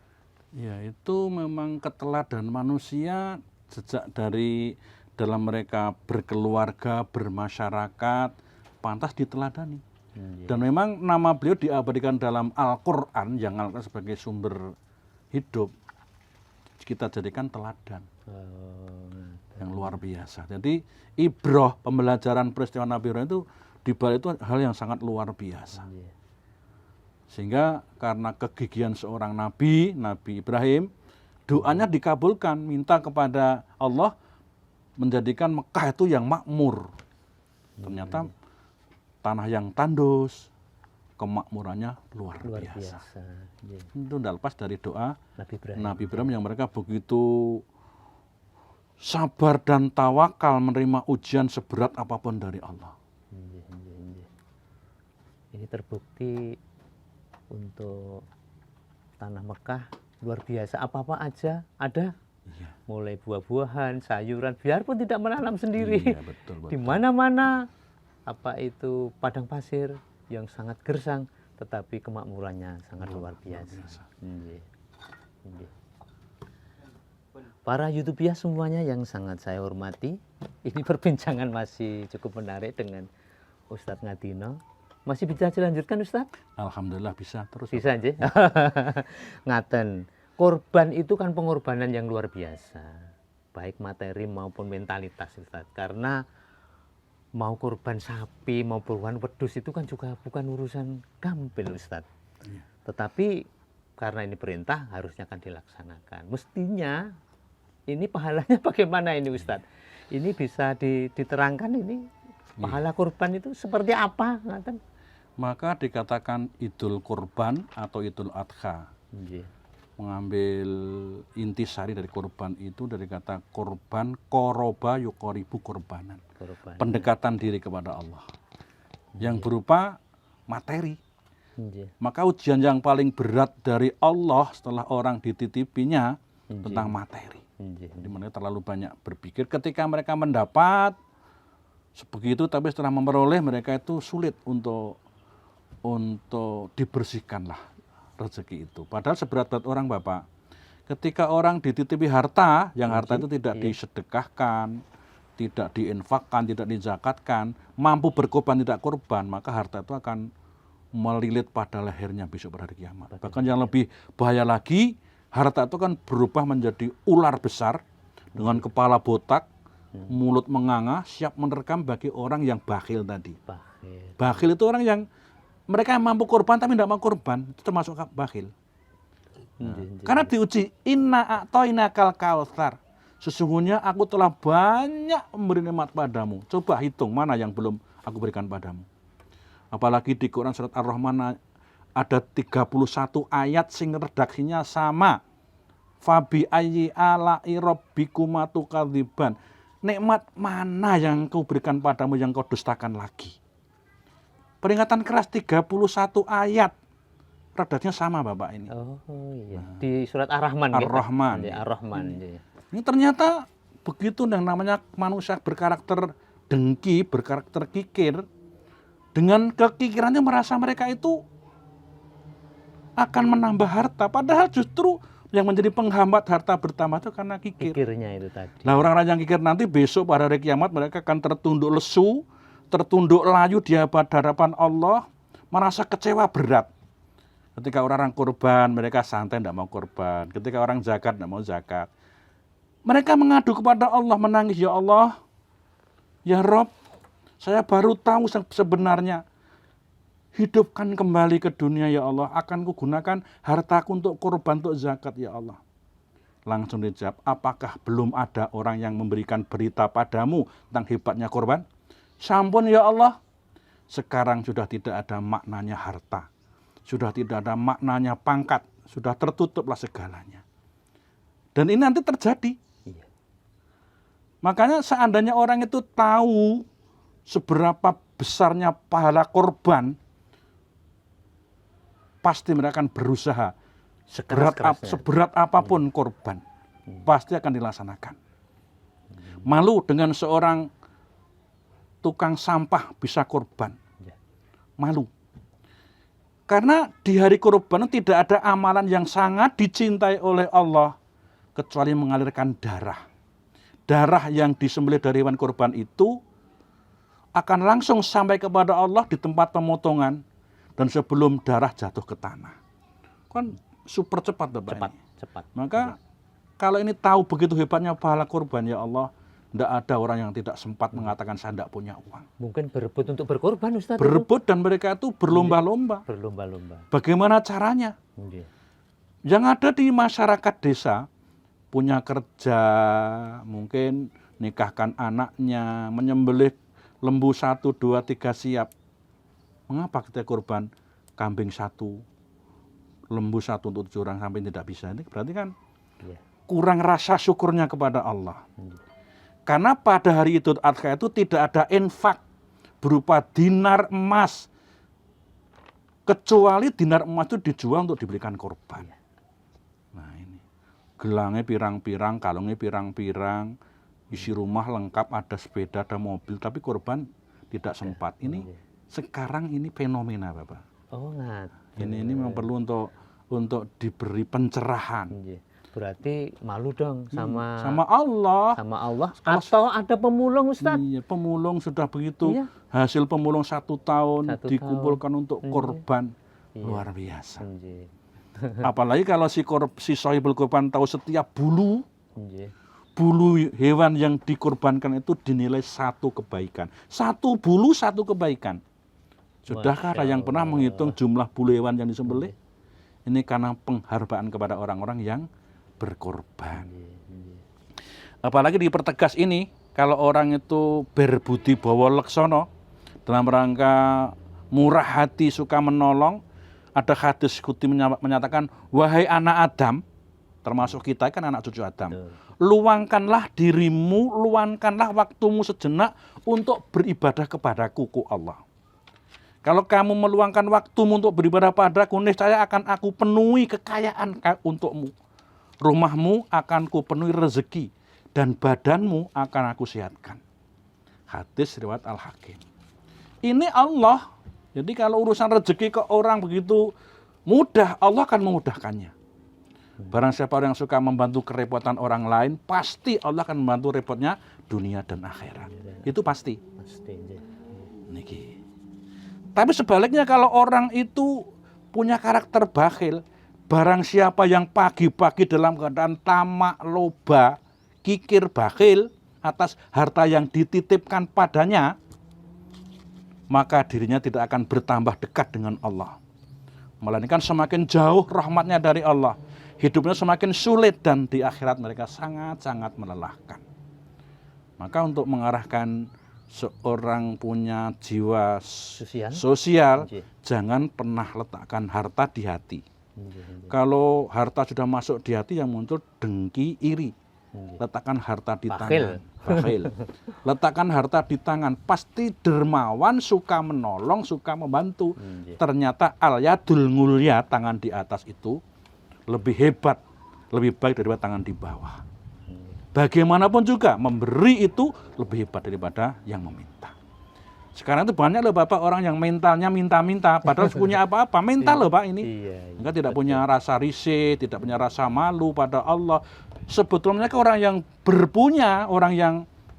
Speaker 1: Ya, itu memang keteladan manusia sejak dari dalam mereka berkeluarga, bermasyarakat, pantas diteladani. Dan memang nama beliau diabadikan dalam Al-Quran, yang Al-Quran sebagai sumber hidup, kita jadikan teladan yang luar biasa. Jadi ibroh, pembelajaran peristiwa Nabi Ibrahim itu di balik itu hal yang sangat luar biasa. Sehingga karena kegigihan seorang Nabi Ibrahim, doanya dikabulkan, minta kepada Allah menjadikan Mekah itu yang makmur. Ternyata tanah yang tandus, kemakmurannya luar biasa. Itu tidak lepas dari doa Nabi Ibrahim yang mereka begitu sabar dan tawakal menerima ujian seberat apapun dari Allah.
Speaker 2: Ini terbukti untuk tanah Mekah luar biasa, apa-apa aja ada. Mulai buah-buahan, sayuran, biarpun tidak menanam sendiri.
Speaker 1: Betul.
Speaker 2: Di mana-mana apa itu padang pasir yang sangat gersang, tetapi kemakmurannya sangat luar biasa. Para YouTuber semuanya yang sangat saya hormati, ini perbincangan masih cukup menarik dengan Ustadz Ngadino. Masih bisa dilanjutkan Ustadz?
Speaker 1: Alhamdulillah bisa terus.
Speaker 2: Bisa aja. Ngaten. Korban itu kan pengorbanan yang luar biasa, baik materi maupun mentalitas Ustadz. Karena mau korban sapi, mau korban wedus itu kan juga bukan urusan gampil Ustadz. Tetapi karena ini perintah harusnya kan dilaksanakan. Mestinya ini pahalanya bagaimana ini Ustadz? Ini bisa diterangkan ini pahala korban itu seperti apa? Ngaten?
Speaker 1: Maka dikatakan Idul Kurban atau Idul Adha. Mengambil intisari dari korban itu dari kata korban, koroba yukoribu korbanan. Pendekatan diri kepada Allah. Yang berupa materi. Maka ujian yang paling berat dari Allah setelah orang dititipinya tentang materi. Dimana terlalu banyak berpikir. Ketika mereka mendapat sebegitu, tapi setelah memperoleh mereka itu sulit untuk dibersihkanlah rezeki itu. Padahal seberat-berat orang Bapak, ketika orang dititipi harta, yang harta itu tidak disedekahkan, tidak diinfakkan, tidak dizakatkan, mampu berkorban tidak korban, maka harta itu akan melilit pada lehernya besok pada hari kiamat. Bahkan yang lebih bahaya lagi, harta itu kan berubah menjadi ular besar dengan kepala botak, mulut menganga, siap menerkam bagi orang yang bakhil tadi. Bakhil itu orang yang mereka mampu korban tapi tidak mau korban, itu termasuk bakhil. Karena diuji, inna a'toinakal kautsar. Sesungguhnya aku telah banyak memberi nikmat padamu. Coba hitung mana yang belum aku berikan padamu. Apalagi di Quran surat Ar-Rahman ada 31 ayat sing redaksinya sama. Fabi ayyi ala'i rabbikuma tukadziban. Nikmat mana yang kau berikan padamu yang kau dustakan lagi? Peringatan keras 31 ayat. Redaksinya sama Bapak ini.
Speaker 2: Oh iya. Di surat Ar-Rahman.
Speaker 1: Ar-Rahman.
Speaker 2: Ar-Rahman.
Speaker 1: Ini ternyata begitu yang namanya manusia berkarakter dengki, berkarakter kikir, dengan kekikirannya merasa mereka itu akan menambah harta. Padahal justru yang menjadi penghambat harta bertambah itu karena kikir.
Speaker 2: Kikirnya itu tadi.
Speaker 1: Nah, orang-orang yang kikir nanti besok pada hari kiamat mereka akan tertunduk lesu, tertunduk layu di hadapan Allah, merasa kecewa berat. Ketika orang korban, mereka santai tidak mau korban. Ketika orang zakat, tidak mau zakat. Mereka mengadu kepada Allah, menangis, ya Allah, ya Rob, saya baru tahu sebenarnya. Hidupkan kembali ke dunia, ya Allah. Akan kugunakan hartaku untuk korban, untuk zakat, ya Allah. Langsung dijawab, apakah belum ada orang yang memberikan berita padamu tentang hebatnya korban? Sampun, ya Allah. Sekarang sudah tidak ada maknanya harta. Sudah tidak ada maknanya pangkat, sudah tertutuplah segalanya. Dan ini nanti terjadi.
Speaker 2: Iya.
Speaker 1: Makanya seandainya orang itu tahu seberapa besarnya pahala korban, pasti mereka akan berusaha seberat apapun korban, pasti akan dilaksanakan. Malu dengan seorang tukang sampah bisa korban. Malu. Karena di hari kurban tidak ada amalan yang sangat dicintai oleh Allah kecuali mengalirkan darah. Darah yang disembelih dari hewan kurban itu akan langsung sampai kepada Allah di tempat pemotongan dan sebelum darah jatuh ke tanah. Kan super cepat, Bapak.
Speaker 2: Cepat.
Speaker 1: Maka kalau ini tahu begitu hebatnya pahala kurban, ya Allah, tidak ada orang yang tidak sempat mengatakan saya tidak punya uang.
Speaker 2: Mungkin berebut untuk berkorban, Ustaz.
Speaker 1: Berebut dan mereka itu berlomba-lomba.
Speaker 2: Berlomba-lomba.
Speaker 1: Bagaimana caranya?
Speaker 2: Iya.
Speaker 1: Yang ada di masyarakat desa punya kerja, mungkin nikahkan anaknya, menyembelih lembu 1, 2, 3 siap. Mengapa kita korban kambing 1, lembu 1 untuk 7 orang sampai tidak bisa? Ini berarti kan kurang rasa syukurnya kepada Allah. Karena pada hari Idul Adha itu tidak ada infak berupa dinar emas. Kecuali dinar emas itu dijual untuk diberikan korban. Nah ini, gelangnya pirang-pirang, kalungnya pirang-pirang, isi rumah lengkap, ada sepeda, ada mobil, tapi korban tidak sempat. Ini sekarang ini fenomena, Bapak.
Speaker 2: Oh,
Speaker 1: Ini memang perlu untuk diberi pencerahan.
Speaker 2: Berarti malu dong sama
Speaker 1: Allah.
Speaker 2: Sama Allah. Atau ada pemulung, Ustaz?
Speaker 1: Iya, pemulung sudah begitu. Iya. Hasil pemulung 1 tahun dikumpulkan untuk korban. Luar biasa. Apalagi kalau si sahibul korban tahu setiap bulu hewan yang dikorbankan itu dinilai 1 kebaikan. 1 bulu 1 kebaikan. Sudahkah ada yang pernah menghitung jumlah bulu hewan yang disembelih? Ini karena penghargaan kepada orang-orang yang berkorban. Apalagi dipertegas ini, kalau orang itu berbudi bawa leksono, dalam rangka murah hati, suka menolong, ada hadis Qudsi menyatakan, wahai anak Adam, termasuk kita kan anak cucu Adam, luangkanlah dirimu, luangkanlah waktumu sejenak untuk beribadah kepadaku, Allah. Kalau kamu meluangkan waktumu untuk beribadah padaku, niscaya akan aku penuhi kekayaan untukmu. Rumahmu akan kupenuhi rezeki dan badanmu akan aku sehatkan. Hadis riwayat Al-Hakim. Ini Allah. Jadi kalau urusan rezeki ke orang begitu mudah, Allah akan memudahkannya. Barang siapa yang suka membantu kerepotan orang lain, pasti Allah akan membantu repotnya dunia dan akhirat. Itu pasti. Niki. Tapi sebaliknya kalau orang itu punya karakter bakhil, barang siapa yang pagi-pagi dalam keadaan tamak, loba, kikir, bakhil atas harta yang dititipkan padanya, maka dirinya tidak akan bertambah dekat dengan Allah. Melainkan semakin jauh rahmatnya dari Allah. Hidupnya semakin sulit dan di akhirat mereka sangat-sangat melelahkan. Maka untuk mengarahkan seorang punya jiwa sosial jangan pernah letakkan harta di hati. Kalau harta sudah masuk di hati, yang muncul dengki, iri. Letakkan harta di tangan. Bakhil. Letakkan harta di tangan. Pasti dermawan, suka menolong, suka membantu. Ternyata al-yadul ngulya, tangan di atas itu lebih hebat, lebih baik daripada tangan di bawah. bagaimanapun juga memberi itu lebih hebat daripada yang meminta. Sekarang itu banyak loh Bapak orang yang mentalnya minta-minta, padahal punya apa-apa, mental loh Pak ini. Enggak, tidak punya rasa risih, tidak punya rasa malu pada Allah. Sebetulnya orang yang berpunya, orang yang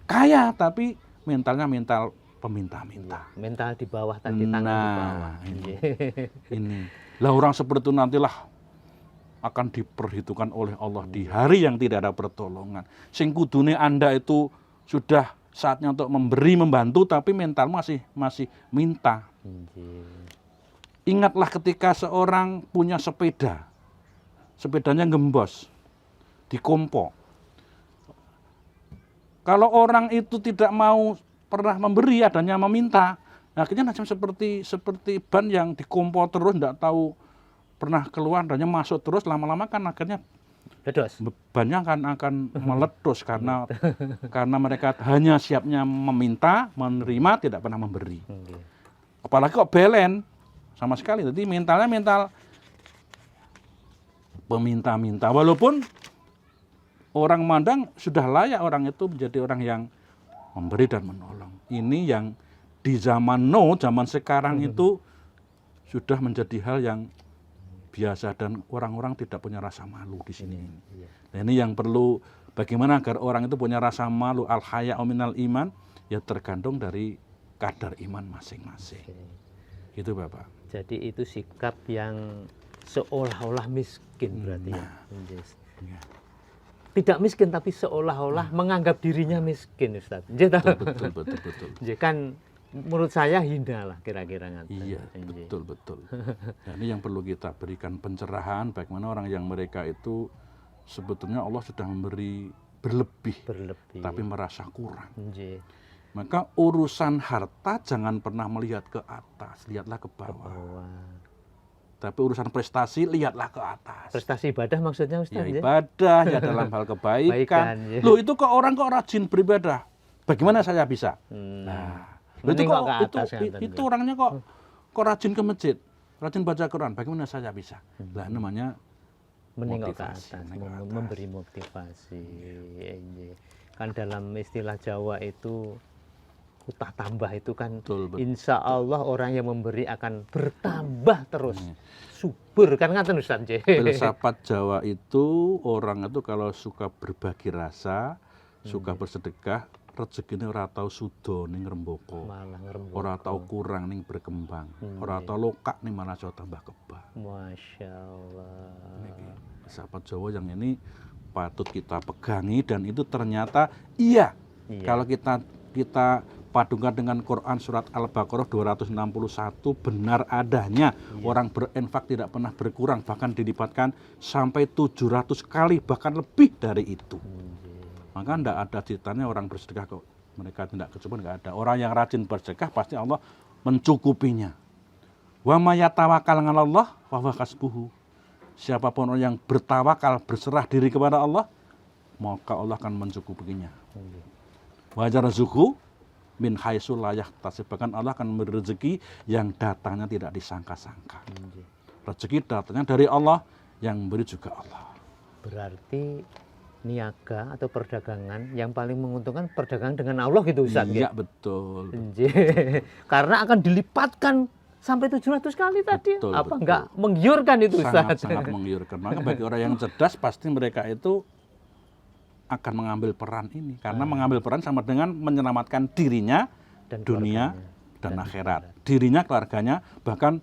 Speaker 1: kaya, tapi mentalnya mental peminta-minta.
Speaker 2: Mental di bawah tadi, tangan di bawah.
Speaker 1: Nah, ini. Lah orang seperti itu nantilah akan diperhitungkan oleh Allah di hari yang tidak ada pertolongan. Sing kudune Anda itu sudah saatnya untuk memberi, membantu, tapi mental masih minta. Ingatlah ketika seorang punya sepeda, sepedanya gembos, dikompo. Kalau orang itu tidak mau pernah memberi, adanya meminta, akhirnya macam seperti ban yang dikompo terus, tidak tahu pernah keluar, adanya masuk terus, lama-lama kan akhirnya
Speaker 2: ledos.
Speaker 1: Banyak akan meledos karena mereka hanya siapnya meminta, menerima, tidak pernah memberi. Apalagi kok belen sama sekali. Jadi mentalnya mental peminta-minta. Walaupun orang mandang sudah layak orang itu menjadi orang yang memberi dan menolong. Ini yang di zaman zaman sekarang itu sudah menjadi hal yang biasa dan orang-orang tidak punya rasa malu di sini. Nah, ini yang perlu, bagaimana agar orang itu punya rasa malu, al-haya'u minal iman, ya tergantung dari kadar iman masing-masing. Gitu Bapak.
Speaker 2: Jadi itu sikap yang seolah-olah miskin berarti ya. Tidak miskin tapi seolah-olah menganggap dirinya miskin, Ustaz.
Speaker 1: Betul.
Speaker 2: Jadi kan menurut saya hina lah kira-kira ngaten.
Speaker 1: Iya, betul. Nah, ini yang perlu kita berikan pencerahan bagaimana orang yang mereka itu sebetulnya Allah sudah memberi berlebih. Tapi merasa kurang. Maka urusan harta jangan pernah melihat ke atas, lihatlah ke bawah. Tapi urusan prestasi lihatlah ke atas.
Speaker 2: Prestasi ibadah maksudnya Ustaz?
Speaker 1: Ya ibadah, ya dalam hal kebaikan. Loh itu kok orang kok rajin beribadah, bagaimana saya bisa? Nah, itu orangnya kok rajin ke masjid, rajin baca Quran, bagaimana saya bisa? Lah namanya
Speaker 2: menengok ke atas, memberi motivasi. Kan dalam istilah Jawa itu kutah tambah itu kan, betul. Insya Allah orang yang memberi akan bertambah terus, subur kan ngaten Ustaz.
Speaker 1: Filsafat Jawa itu orang itu kalau suka berbagi rasa, suka bersedekah, rezekine ora tau sudo ning rembaka. Ora tau kurang ning berkembang. Ora tau lokak ning malah iso tambah kebak.
Speaker 2: Masyaallah.
Speaker 1: Niki filsafat Jawa yang ini patut kita pegangi dan itu ternyata iya. Kalau kita padukan dengan Quran surat Al-Baqarah 261 benar adanya. Orang berinfak tidak pernah berkurang, bahkan dilipatkan sampai 700 kali bahkan lebih dari itu. Maka tidak ada ceritanya orang bersedekah kok mereka tidak kecukupan, nggak ada. Orang yang rajin bersedekah pasti Allah mencukupinya. Wa may yatawakkal 'alallah fa huwa hasbuhu. Siapapun orang yang bertawakal, berserah diri kepada Allah, maka Allah akan mencukupinya. Wa yarzuqhu min haitsu la yahtasib. Bahkan Allah akan memberi rezeki yang datangnya tidak disangka-sangka. Rezeki datangnya dari Allah, yang memberi juga Allah.
Speaker 2: Berarti niaga atau perdagangan yang paling menguntungkan perdagangan dengan Allah gitu Ustaz.
Speaker 1: Iya betul.
Speaker 2: Karena akan dilipatkan sampai 700 kali tadi.
Speaker 1: Betul,
Speaker 2: apa enggak menggiurkan itu Ustaz?
Speaker 1: Sangat menggiurkan. Maka bagi orang yang cerdas pasti mereka itu akan mengambil peran ini. Karena mengambil peran sama dengan menyelamatkan dirinya dan dunia dan akhirat. Dirinya, keluarganya, bahkan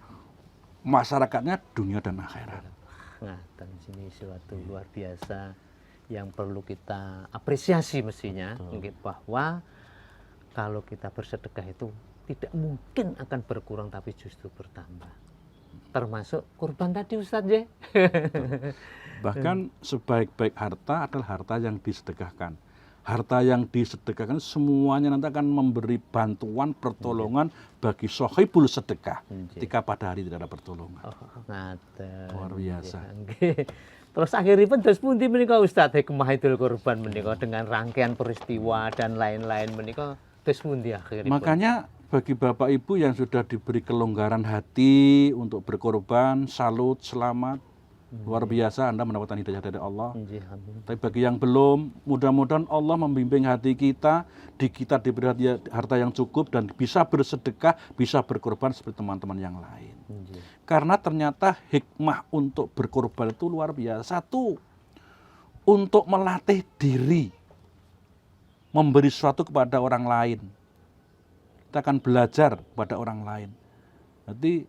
Speaker 1: masyarakatnya dunia dan akhirat.
Speaker 2: Nah, dan sini suatu luar biasa yang perlu kita apresiasi mestinya, mungkin bahwa kalau kita bersedekah itu tidak mungkin akan berkurang tapi justru bertambah. Termasuk kurban tadi Ustaz ya.
Speaker 1: Bahkan sebaik-baik harta adalah harta yang disedekahkan. Harta yang disedekahkan semuanya nanti akan memberi bantuan, pertolongan bagi sohibul sedekah ketika pada hari tidak ada pertolongan. Luar biasa.
Speaker 2: Terus akhirnya terus pundi menika Ustaz hikmah Idul Kurban menika dengan rangkaian peristiwa dan lain-lain menika terus pundi akhirnya.
Speaker 1: Makanya bagi Bapak Ibu yang sudah diberi kelonggaran hati untuk berkorban, salut, selamat. Luar biasa Anda mendapatkan hidayah dari Allah.
Speaker 2: Nggih, amin.
Speaker 1: Tapi bagi yang belum, mudah-mudahan Allah membimbing hati kita, kita diberi harta yang cukup dan bisa bersedekah, bisa berkorban seperti teman-teman yang lain.
Speaker 2: Nggih.
Speaker 1: Karena ternyata hikmah untuk berkorban itu luar biasa. Satu, untuk melatih diri, memberi sesuatu kepada orang lain. Kita akan belajar kepada orang lain. Jadi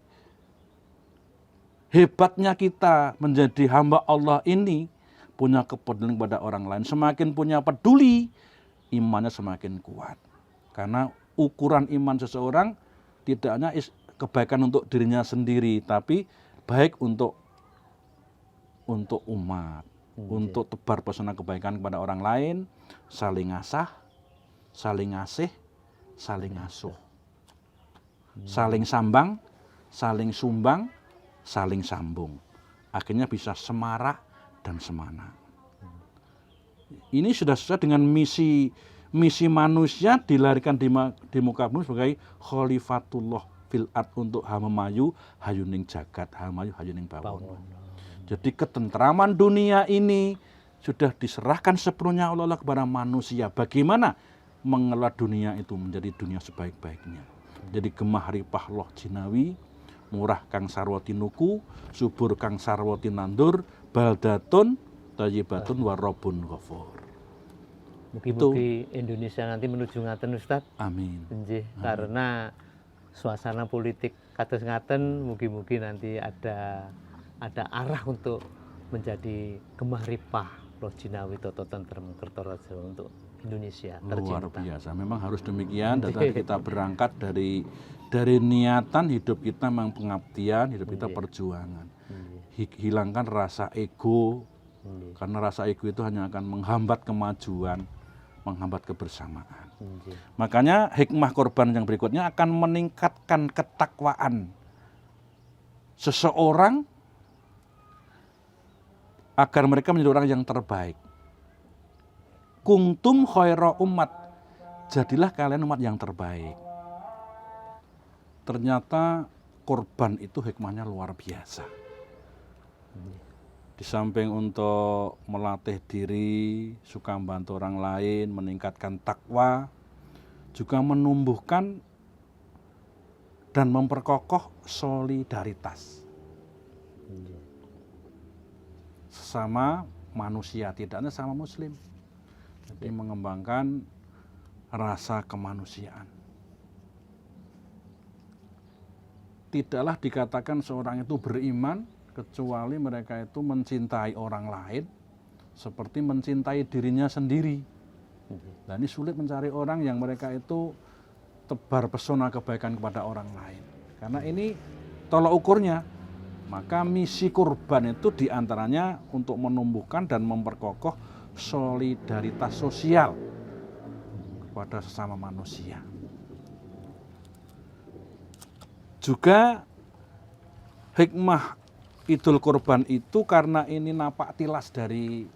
Speaker 1: hebatnya kita menjadi hamba Allah ini punya kepedulian kepada orang lain. Semakin punya peduli, imannya semakin kuat. Karena ukuran iman seseorang tidak hanya kebaikan untuk dirinya sendiri, tapi baik untuk umat, untuk tebar pesona kebaikan kepada orang lain, saling ngasah, saling ngasih, saling ngasuh, saling sambang, saling sumbang, saling sambung. Akhirnya bisa semarak dan semana. Ini sudah sesuai dengan misi manusia dilahirkan di muka bumi sebagai khalifatullah fil ard, untuk hamamayu hayuning jagat, hamayu hayuning bawon. Jadi ketentraman dunia ini sudah diserahkan sepenuhnya oleh Allah kepada manusia. Bagaimana mengelola dunia itu menjadi dunia sebaik-baiknya. Jadi gemah ripah loh jinawi, murah kang sarwati nuku, subur kang sarwati nandur, baldatun thayyibatun warobun ghafur.
Speaker 2: Mugi-mugi Indonesia nanti menuju ngaten Ustaz.
Speaker 1: Amin.
Speaker 2: Nggih, karena suasana politik kados ngaten, mugi-mugi nanti ada arah untuk menjadi gemah ripah loh jinawi toto tentrem kertaraja untuk Indonesia tercinta.
Speaker 1: Luar biasa, memang harus demikian. Dan tadi kita berangkat dari niatan hidup kita, memang pengabdian, hidup kita perjuangan. Hilangkan rasa ego, karena rasa ego itu hanya akan menghambat kemajuan, menghambat kebersamaan. Makanya hikmah korban yang berikutnya akan meningkatkan ketakwaan seseorang agar mereka menjadi orang yang terbaik. Kuntum khaira umat, jadilah kalian umat yang terbaik. Ternyata korban itu hikmahnya luar biasa. Di samping untuk melatih diri, suka membantu orang lain, meningkatkan takwa, juga menumbuhkan dan memperkokoh solidaritas sesama manusia, tidak hanya sama muslim. Jadi mengembangkan rasa kemanusiaan. Tidaklah dikatakan seorang itu beriman kecuali mereka itu mencintai orang lain seperti mencintai dirinya sendiri. Nah, ini sulit mencari orang yang mereka itu tebar pesona kebaikan kepada orang lain. Karena ini tolak ukurnya. Maka misi kurban itu diantaranya untuk menumbuhkan dan memperkokoh solidaritas sosial kepada sesama manusia. Juga hikmah Idul Kurban itu karena ini napak tilas dari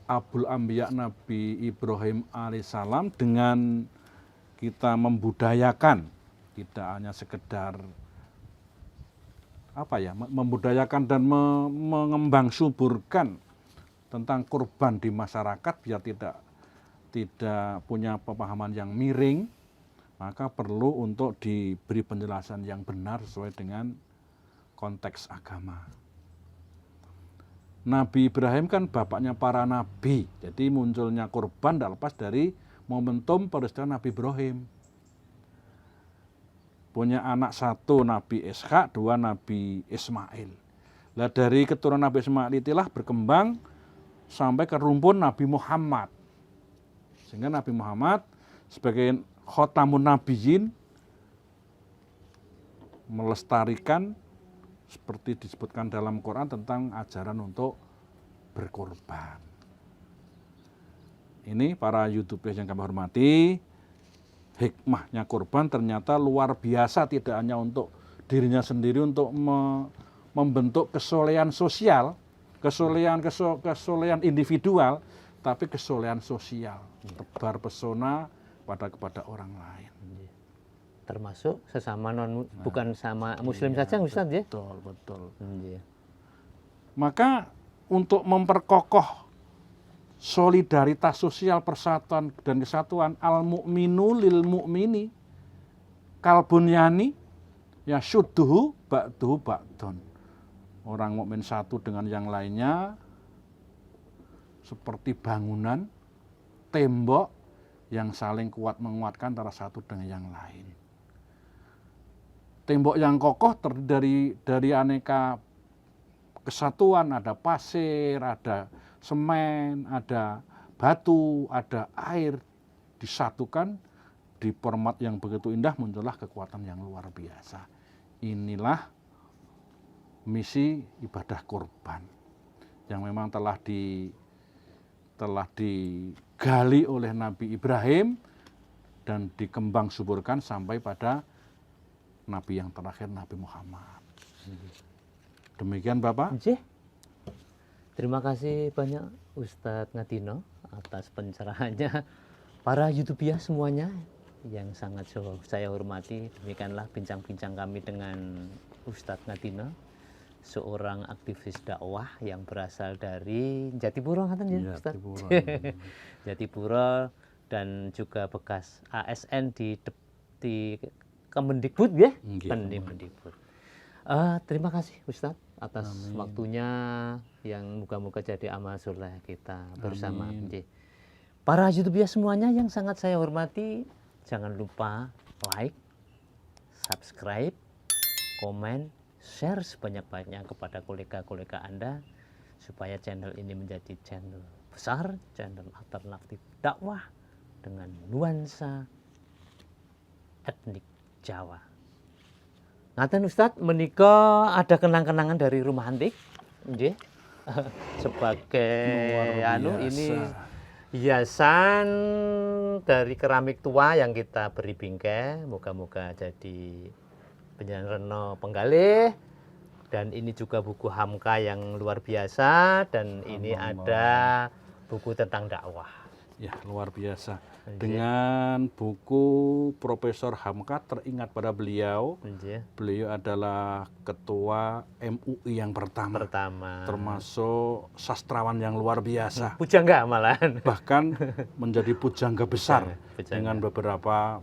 Speaker 1: Abul Anbiya Nabi Ibrahim alaihissalam dengan kita membudayakan, tidak hanya sekedar membudayakan dan mengembang suburkan tentang kurban di masyarakat biar tidak punya pemahaman yang miring, maka perlu untuk diberi penjelasan yang benar sesuai dengan konteks agama. Nabi Ibrahim kan bapaknya para nabi, jadi munculnya kurban tidak lepas dari momentum peristiwa Nabi Ibrahim. Punya anak satu Nabi Ishak, dua Nabi Ismail. Nah, dari keturunan Nabi Ismail itulah berkembang sampai ke rumpun Nabi Muhammad. Sehingga Nabi Muhammad sebagai khotamun nabiyyin melestarikan seperti disebutkan dalam Quran tentang ajaran untuk berkorban. Ini para YouTubers yang kami hormati, hikmahnya kurban ternyata luar biasa, tidak hanya untuk dirinya sendiri untuk membentuk kesolehan sosial, kesolehan individual, tapi kesolehan sosial, tebar pesona kepada orang lain.
Speaker 2: Termasuk sesama bukan sama muslim saja Ustaz ya?
Speaker 1: Betul. Maka untuk memperkokoh solidaritas sosial, persatuan dan kesatuan, al mu'minu lil mu'mini kalbunyani ya syudduhu ba'duhu ba'dun. Orang mukmin satu dengan yang lainnya seperti bangunan, tembok yang saling kuat menguatkan antara satu dengan yang lain. Tembok yang kokoh terdiri dari aneka kesatuan, ada pasir, ada semen, ada batu, ada air, disatukan di format yang begitu indah, muncullah kekuatan yang luar biasa. Inilah misi ibadah kurban yang memang telah digali oleh Nabi Ibrahim dan dikembang suburkan sampai pada Nabi yang terakhir, Nabi Muhammad. Demikian Bapak.
Speaker 2: Nggih. Terima kasih banyak Ustadz Ngadino atas pencerahannya. Para YouTuber semuanya yang sangat saya hormati, demikianlah bincang-bincang kami dengan Ustadz Ngadino, seorang aktivis dakwah yang berasal dari Jatipuro, katanya ya, Ustadz?
Speaker 1: Jatipuro.
Speaker 2: Jatipuro, dan juga bekas ASN di Kemendikbud ya? Kemendikbud. Terima kasih Ustadz atas waktunya yang moga-moga jadi amal soleh kita bersama. Para YouTuber semuanya yang sangat saya hormati, jangan lupa like, subscribe, komen, share sebanyak-banyaknya kepada kolega-kolega Anda supaya channel ini menjadi channel besar, channel alternatif dakwah dengan nuansa etnik Jawa. Ngaten Ustadz, menika ada kenang-kenangan dari rumah antik, nggih. Sebagai ini hiasan dari keramik tua yang kita beri bingkai, moga-moga jadi penjalan reno penggalih. Dan ini juga buku Hamka yang luar biasa, dan ini ada buku tentang dakwah.
Speaker 1: Ya, luar biasa. Dengan buku Profesor Hamka, teringat pada beliau. Beliau adalah ketua MUI yang pertama. Termasuk sastrawan yang luar biasa.
Speaker 2: Pujangga malahan.
Speaker 1: Bahkan menjadi pujangga besar dengan beberapa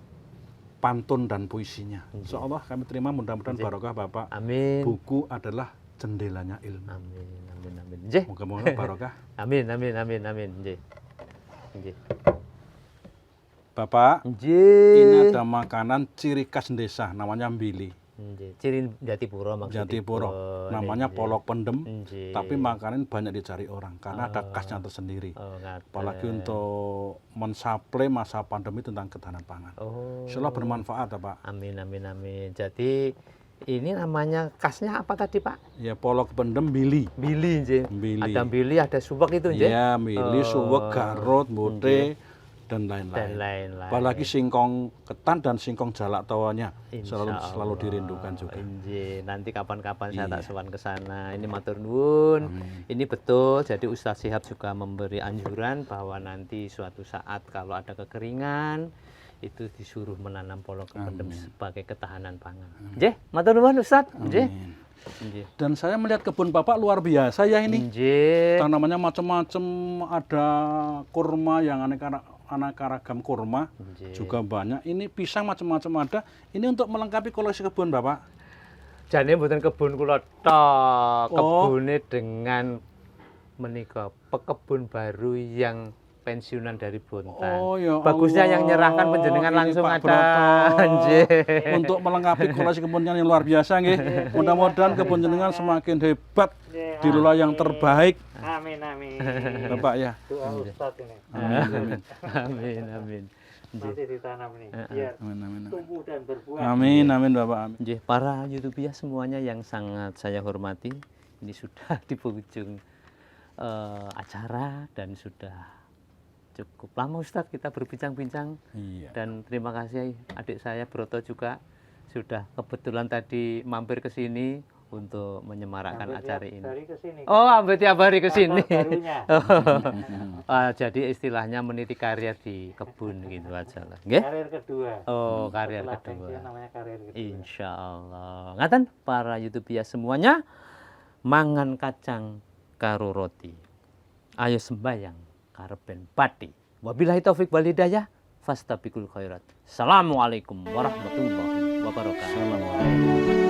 Speaker 1: pantun dan puisinya. Insya Allah kami terima, mudah-mudahan barokah Bapak.
Speaker 2: Amin.
Speaker 1: Buku adalah jendelanya ilmu.
Speaker 2: Amin, amin, amin.
Speaker 1: Moga-moga barokah.
Speaker 2: Amin, amin, amin, amin.
Speaker 1: Bapak, ini ada makanan ciri khas desa, namanya mbili.
Speaker 2: Ciri Jatipuro maksudnya.
Speaker 1: Jatipuro, namanya polok pendem, tapi makanan banyak dicari orang karena ada khasnya tersendiri. Apalagi untuk mensuplai masa pandemi tentang ketahanan pangan. Insya Allah bermanfaat ya Pak.
Speaker 2: Amin, amin, amin. Jadi ini namanya khasnya apa tadi Pak?
Speaker 1: Ya polok pendem mbili.
Speaker 2: Mbili,
Speaker 1: mbili.
Speaker 2: Ada mbili, ada suwek itu nggih.
Speaker 1: Ya, mbili, suwek, garut, bote, dan lain-lain. Apalagi singkong ketan dan singkong jalak tawanya selalu dirindukan juga.
Speaker 2: Nanti kapan-kapan saya tak sowan ke sana. Ini matur nuwun. Ini betul. Jadi Ustadz Syihab juga memberi anjuran bahwa nanti suatu saat kalau ada kekeringan itu disuruh menanam polok pendem sebagai ketahanan pangan. Nggih, matur nuwun Ustadz. Nggih.
Speaker 1: Dan saya melihat kebun Bapak luar biasa ya ini. Tanamannya macam-macam, ada kurma yang aneka ragam kurma juga banyak. Ini pisang macam-macam ada. Ini untuk melengkapi koleksi kebun Bapak.
Speaker 2: Jane mboten kebun kula tok, kebune dengan menika pekebun baru yang pensiunan dari Bontan.
Speaker 1: Ya
Speaker 2: bagusnya
Speaker 1: Allah,
Speaker 2: yang nyerahkan penjenengan langsung
Speaker 1: Pak
Speaker 2: ada.
Speaker 1: Untuk melengkapi koleksi kebunnya yang luar biasa nggih. Mudah-mudahan kebun jenengan semakin hebat, dikelola yang terbaik.
Speaker 3: Amin, amin.
Speaker 1: Bapak ya.
Speaker 3: Doa Ustadz ini.
Speaker 1: Amin.
Speaker 2: Amin, amin.
Speaker 3: Nanti ditanam nih, biar tumbuh dan berbuah.
Speaker 1: Amin, amin Bapak. Amin.
Speaker 2: Para YouTuber semuanya yang sangat saya hormati, ini sudah di penghujung acara dan sudah cukup lama Ustadz kita berbincang-bincang. Dan terima kasih adik saya Broto juga sudah kebetulan tadi mampir ke sini untuk menyemarakkan acara ini. Hampir tiap hari ke sini. Jadi istilahnya meniti karir di kebun gitu aja lah.
Speaker 3: Karir kedua.
Speaker 2: Karir kedua.
Speaker 3: Namanya karir kedua.
Speaker 2: Insya Allah. Ngaten para YouTuber semuanya, mangan kacang karo roti. Ayo sembayang karepen pati. Wabillahi taufik wal hidayah. Fastabiqul khairat. Assalamualaikum warahmatullahi wabarakatuh.
Speaker 1: Assalamualaikum.